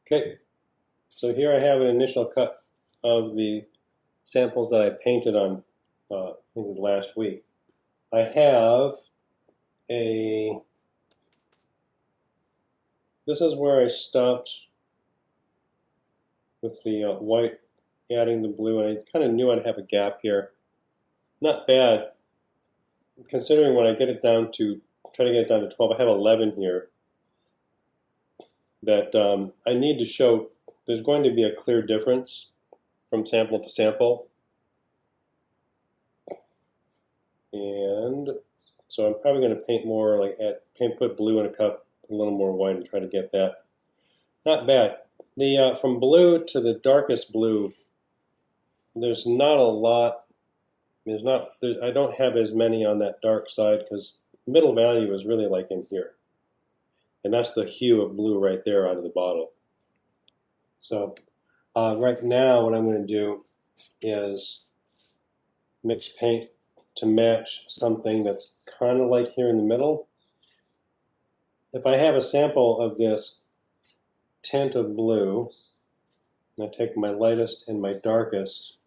Okay, so here I have an initial cut of the samples that I painted on I think last week. I have this is where I stopped with the white adding the blue, and I kind of knew I'd have a gap here. Not bad, considering when I get it down to, try to get it down to 12, I have 11 here that I need to show there's going to be a clear difference from sample to sample. And so I'm probably going to paint more, like put blue in a cup, a little more white, and try to get that. Not bad. The from blue to the darkest blue, there's not a lot. I don't have as many on that dark side because middle value is really like in here, and that's the hue of blue right there out of the bottle. So right now, what I'm going to do is mix paint to match something that's kind of like here in the middle. If I have a sample of this tint of blue, and I take my lightest and my darkest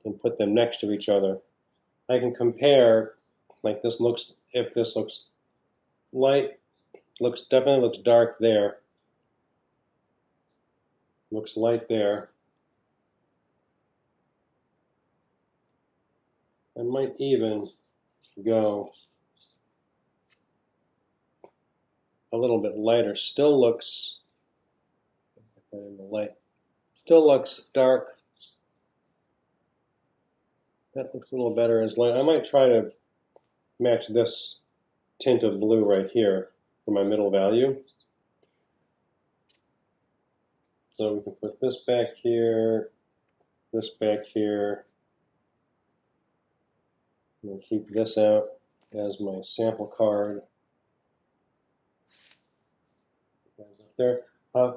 and put them next to each other, I can compare, like this looks, if this looks light, definitely looks dark there, looks light there. I might even go a little bit lighter. Still looks, in the light, still looks dark. That looks a little better as light. I might try to match this tint of blue right here for my middle value. So we can put this back here, this back here, and keep this out as my sample card. There.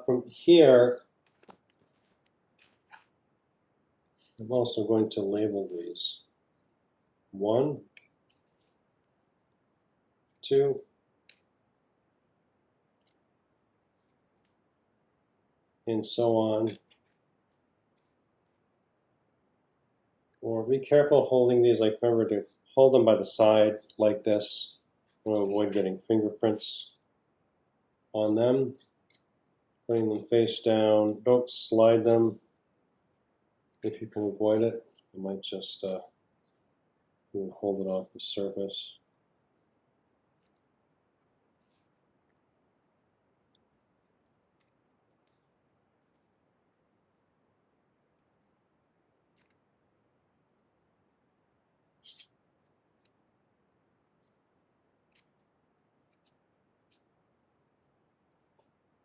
From here, I'm also going to label these. 1, 2, and so on. Or be careful holding these, like remember to hold them by the side like this to avoid getting fingerprints on them. Putting them face down, don't slide them if you can avoid it. You might just hold it off the surface.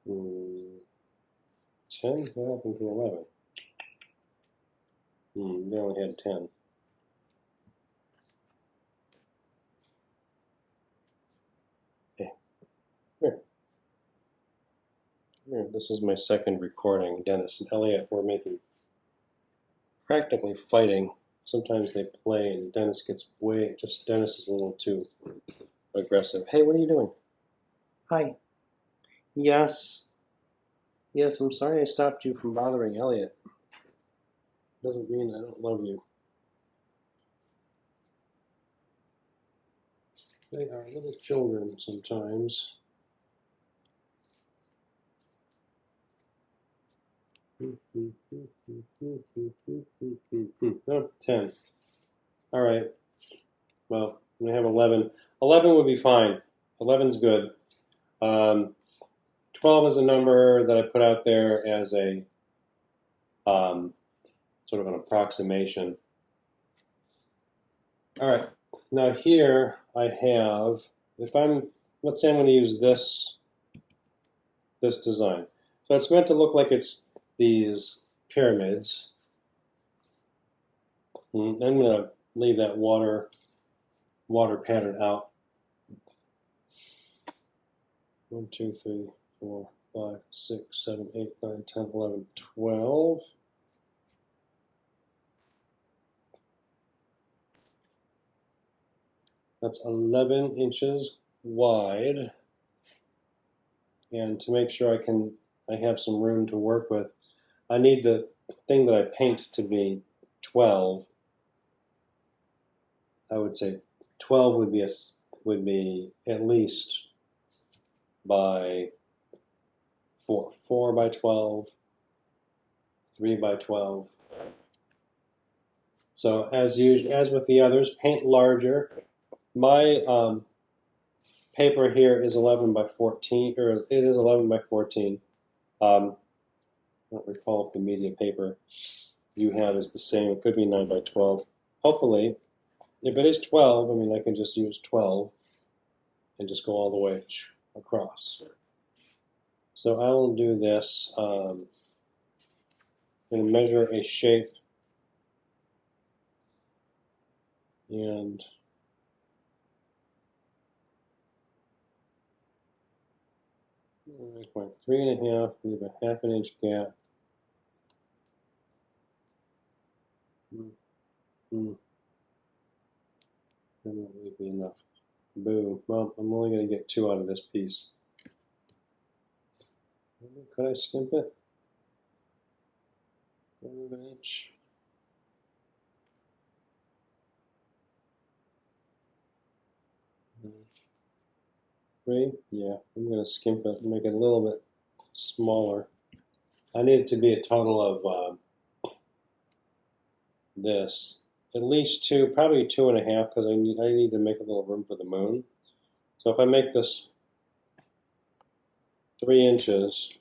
Hmm. 10? What happened to 11? They only had 10. Okay. Here. Here. This is my second recording. Dennis and Elliot were practically fighting. Sometimes they play and Dennis gets Dennis is a little too aggressive. Hey, what are you doing? Hi. Yes. Yes, I'm sorry I stopped you from bothering Elliot. Doesn't mean I don't love you. They are little children sometimes. Oh, 10. All right. Well, we have 11. 11 would be fine. 11's good. 12 is a number that I put out there as a sort of an approximation. All right. Now here I have, let's say I'm going to use this design. So it's meant to look like it's these pyramids. I'm going to leave that water pattern out. 1, 2, 3, 4, 5, 6, 7, 8, 9, 10, 11, 12. That's 11 inches wide. And to make sure I can I have some room to work with. I need the thing that I paint to be 12. I would say 12 would be at least by 4 by 12, 3 by 12. So as with the others, paint larger. My paper here is 11 by 14, or it is 11 by 14. I don't recall if the media paper you have is the same. It could be 9 by 12. Hopefully, if it is 12, I mean, I can just use 12 and just go all the way across. So I will do this. I'm going to measure a shape and make my 3.5, leave a 1/2 inch gap. That won't be enough. Boo. Well, I'm only going to get 2 out of this piece. Could I skimp it? 1/4 inch. 3? Yeah, I'm going to skimp it and make it a little bit smaller. I need it to be a total of this. At least 2, probably 2.5, because I need to make a little room for the moon. So if I make this 3 inches,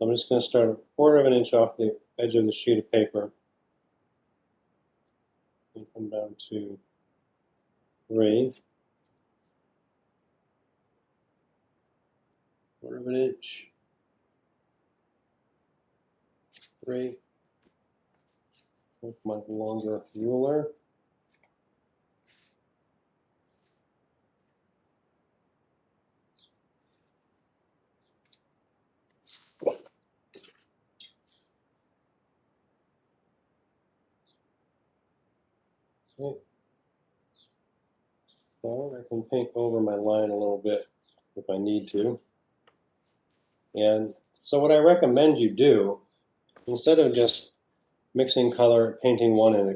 I'm just going to start 1/4 inch off the edge of the sheet of paper and come down to 3. 1/4 inch. 3. With my longer ruler. Okay. So I can paint over my line a little bit if I need to. And so what I recommend you do, instead of just mixing color, painting one and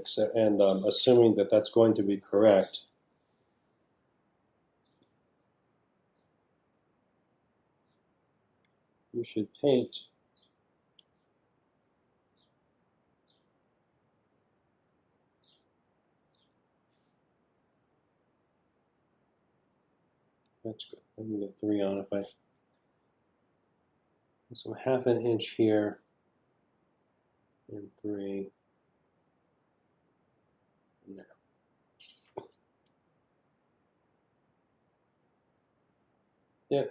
assuming that that's going to be correct, you should paint that's good. Let me get 3 on if I so 1/2 inch here and 3 in there. Yeah.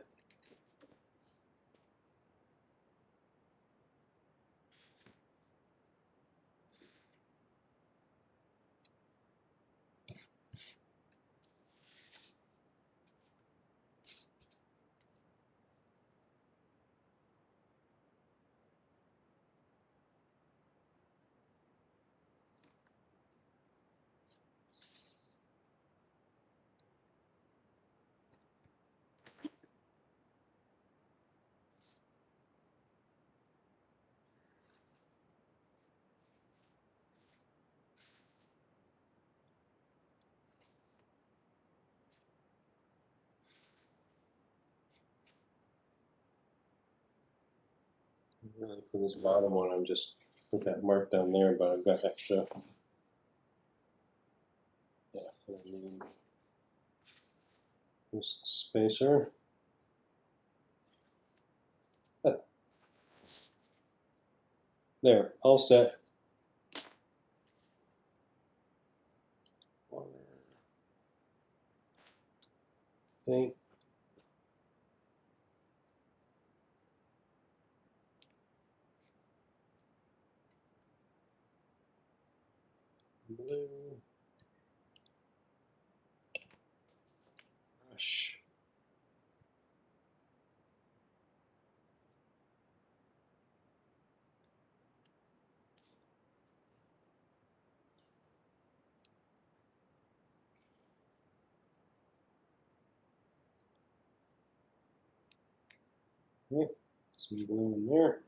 Really for this bottom one, I'm just put that mark down there, but I've got extra. Yeah, I need this spacer. There, all set. Okay. Blue. Brush. Okay. Some blue in there.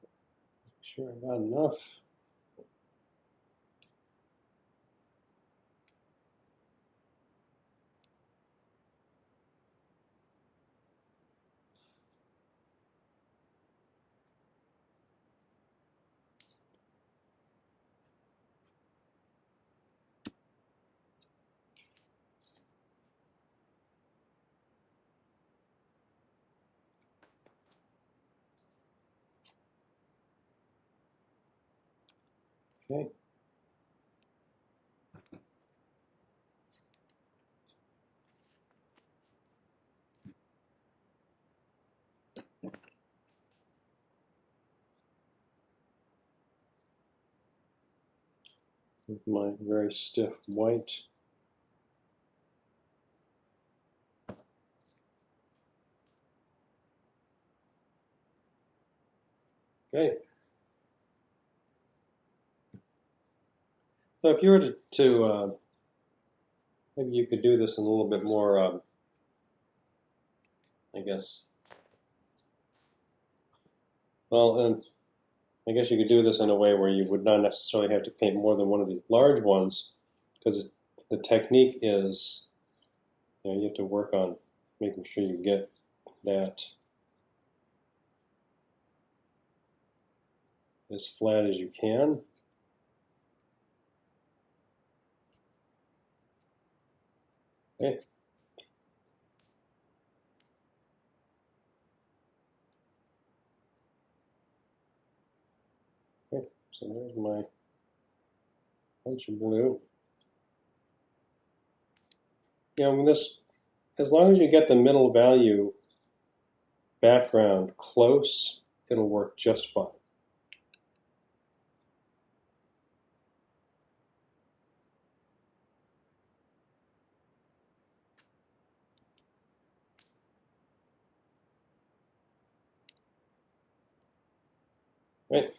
Make sure I got enough. Okay. With my very stiff white. Okay. So if you were to maybe you could do this in a little bit more, I guess. Well, and I guess you could do this in a way where you would not necessarily have to paint more than one of these large ones, because the technique is, you have to work on making sure you get that as flat as you can. Okay. Okay. So there's my bunch of blue. This, as long as you get the middle value background close, it'll work just fine. Right?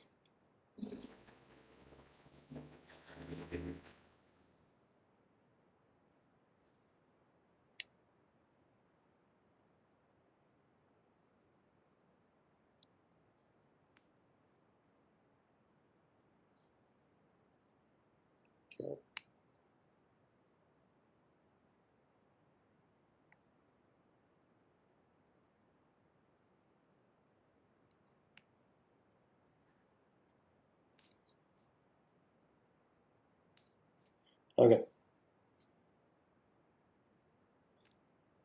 Okay. Okay.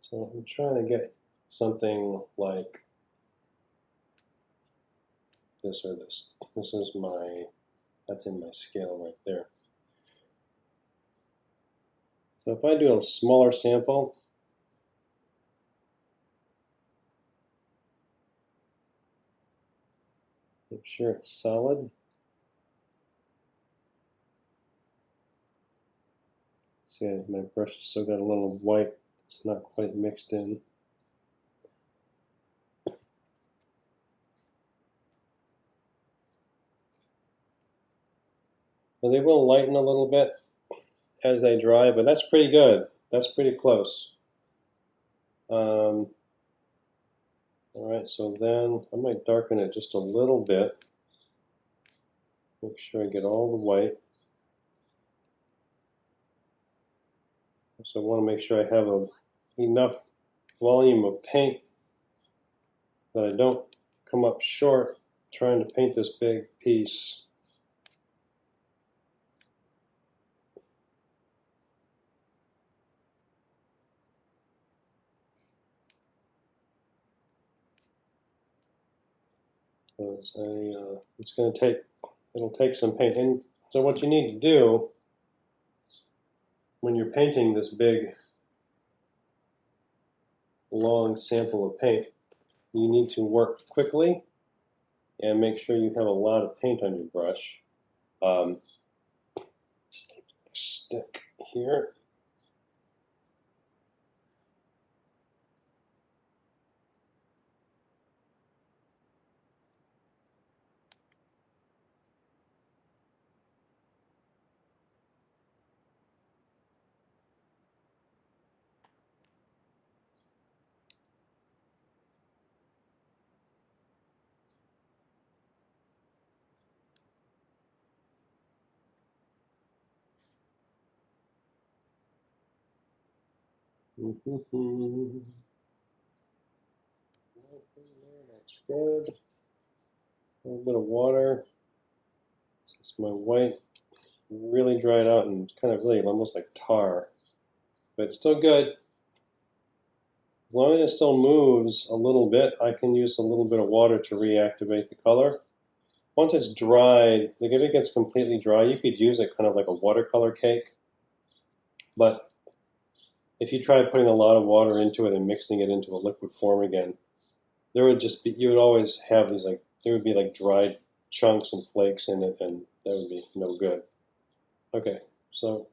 So I'm trying to get something like this or this. This is that's in my scale right there. So if I do a smaller sample, make sure it's solid. See, my brush has still got a little white. It's not quite mixed in. Well, they will lighten a little bit as they dry, but that's pretty good. That's pretty close. All right, so then I might darken it just a little bit. Make sure I get all the white. So I want to make sure I have enough volume of paint that I don't come up short trying to paint this big piece. Because it's going to it'll take some paint. And so what you need to do when you're painting this big, long sample of paint, you need to work quickly and make sure you have a lot of paint on your brush. Stick here. That's good. A little bit of water. Since my white really dried out and kind of really almost like tar, but it's still good. As long as it still moves a little bit, I can use a little bit of water to reactivate the color. Once it's dried, like if it gets completely dry, you could use it kind of like a watercolor cake. But if you try putting a lot of water into it and mixing it into a liquid form again, there would just be, you would always have these like, there would be like dried chunks and flakes in it, and that would be no good. Okay, so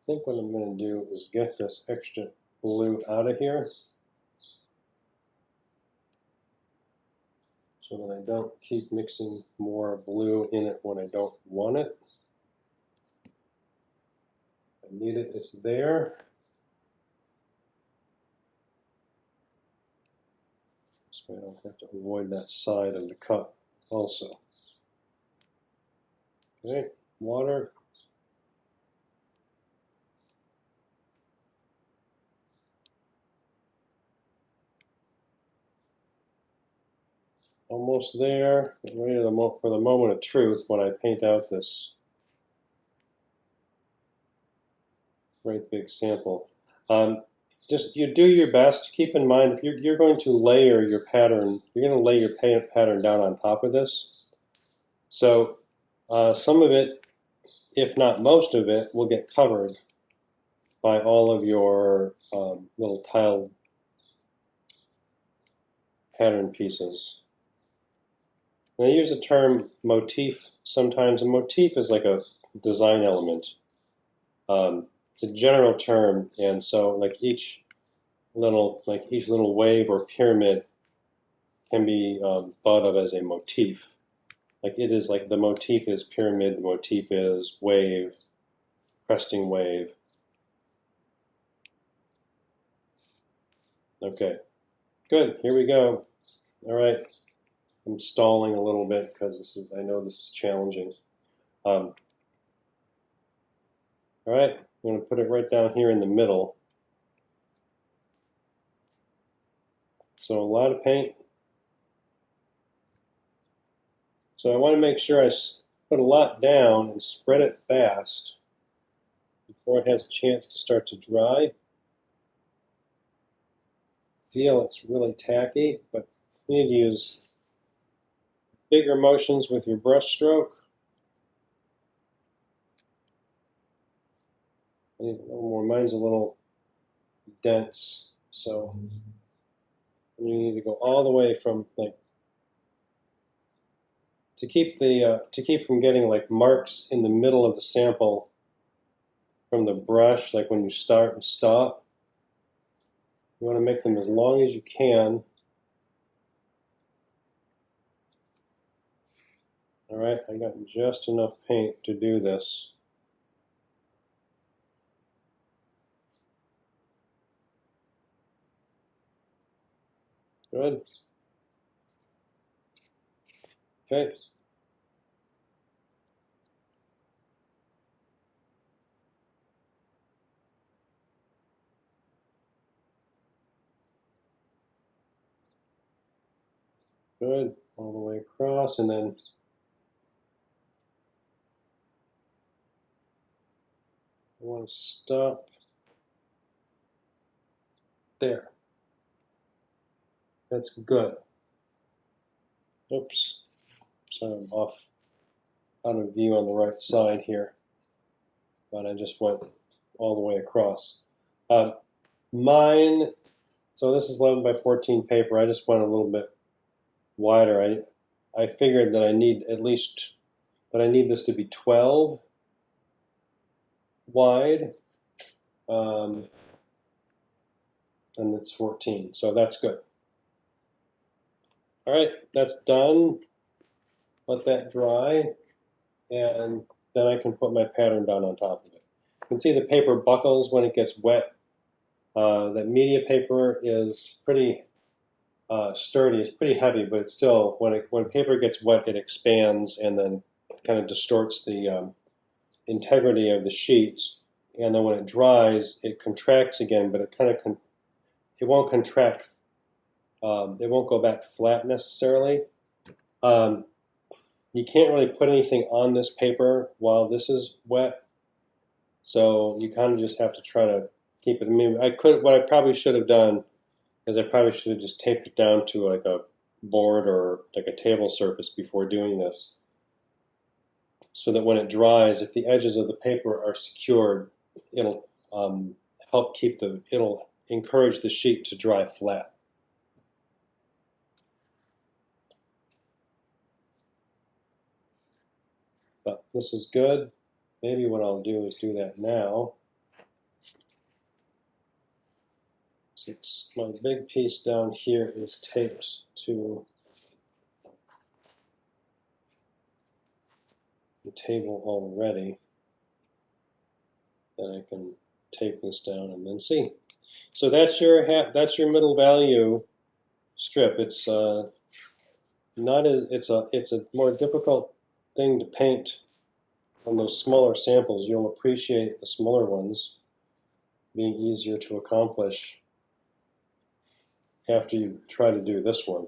I think what I'm going to do is get this extra blue out of here so that I don't keep mixing more blue in it when I don't want it. I need it, it's there. So I don't have to avoid that side of the cup also. Okay, water. Almost there. Get ready for the moment of truth when I paint out this great big sample. Just you do your best. Keep in mind if you're going to layer your pattern, you're going to lay your pattern down on top of this. So some of it, if not most of it, will get covered by all of your little tile pattern pieces. And I use the term motif sometimes. A motif is like a design element. It's a general term, and so like each little wave or pyramid can be thought of as a motif. Like it is like the motif is pyramid, the motif is wave, cresting wave. Okay, good. Here we go. All right. I'm stalling a little bit because I know this is challenging. All right, I'm going to put it right down here in the middle. So a lot of paint. So I want to make sure I put a lot down and spread it fast before it has a chance to start to dry. Feel it's really tacky, but you need to use bigger motions with your brush stroke. I need a little more. Mine's a little dense, so you need to go all the way from like to keep from getting like marks in the middle of the sample from the brush, like when you start and stop. You want to make them as long as you can. All right, I got just enough paint to do this. Good. Okay. Good. All the way across, and then I want to stop there. That's good. Oops. Sorry, I'm off out of view on the right side here. But I just went all the way across. Mine, so this is 11 by 14 paper. I just went a little bit wider. I figured that I need this to be 12 wide, and it's 14, so that's good. All right, that's done. Let that dry, and then I can put my pattern down on top of it. You can see the paper buckles when it gets wet. That media paper is pretty sturdy. It's pretty heavy, but it's still, when paper gets wet, it expands and then kind of distorts the integrity of the sheets. and then when it dries, it contracts again, but it kind of it won't contract. It won't go back flat necessarily. You can't really put anything on this paper while this is wet, so you kind of just have to try to keep it. I mean, what I probably should have done is I probably should have just taped it down to like a board or like a table surface before doing this, so that when it dries, if the edges of the paper are secured, it'll help it'll encourage the sheet to dry flat. But this is good. Maybe what I'll do is do that now. Since my big piece down here is taped to the table already, then I can tape this down and then see. So that's your middle value strip. It's not as it's a more difficult thing to paint on those smaller samples. You'll appreciate the smaller ones being easier to accomplish after you try to do this one.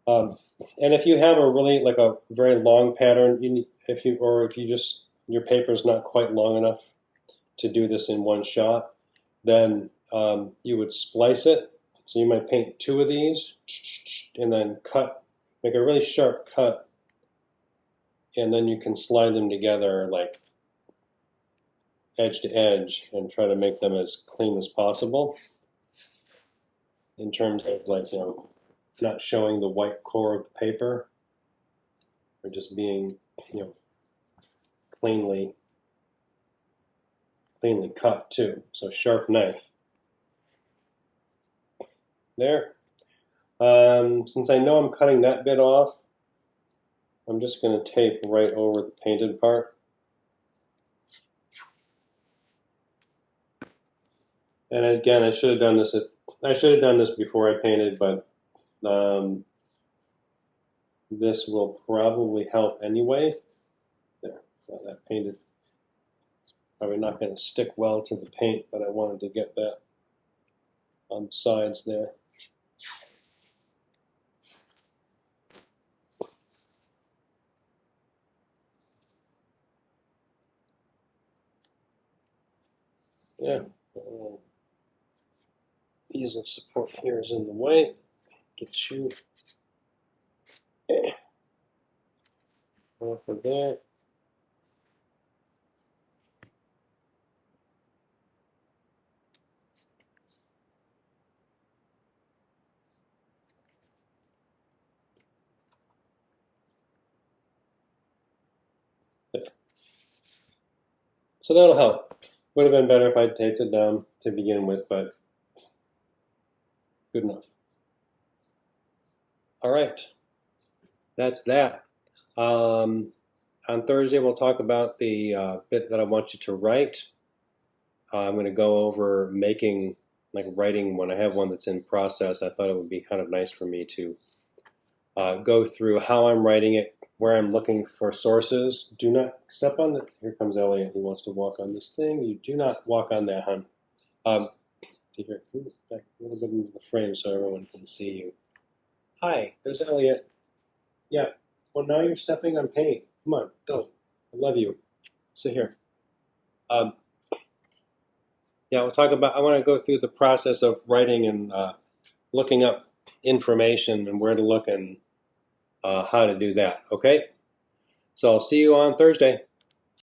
And if you have a very long pattern, if your paper is not quite long enough to do this in one shot, then you would splice it. So you might paint 2 of these and then make a really sharp cut, and then you can slide them together like edge to edge and try to make them as clean as possible in terms of not showing the white core of the paper, or just being cleanly cut too. So sharp knife. There. Since I know I'm cutting that bit off, I'm just going to tape right over the painted part. And again, I should have done this before I painted, but this will probably help anyway. There, got that painted. Probably not going to stick well to the paint, but I wanted to get that on the sides there. Yeah, ease of support here is in the way. Get you off of there. There. So that'll help. Would have been better if I'd taped it down to begin with, but good enough. All right, that's that. On Thursday, we'll talk about the bit that I want you to write. I'm going to go over writing when I have one that's in process. I thought it would be kind of nice for me to go through how I'm writing it, where I'm looking for sources. Do not step on the. Here comes Elliot. He wants to walk on this thing. You do not walk on that, hon. Here, back a little bit into the frame so everyone can see you. Hi, there's Elliot. Yeah. Well, now you're stepping on paint. Come on, go. I love you. Sit here. Yeah, we'll talk about. I want to go through the process of writing and looking up information and where to look and how to do that. Okay. So I'll see you on Thursday.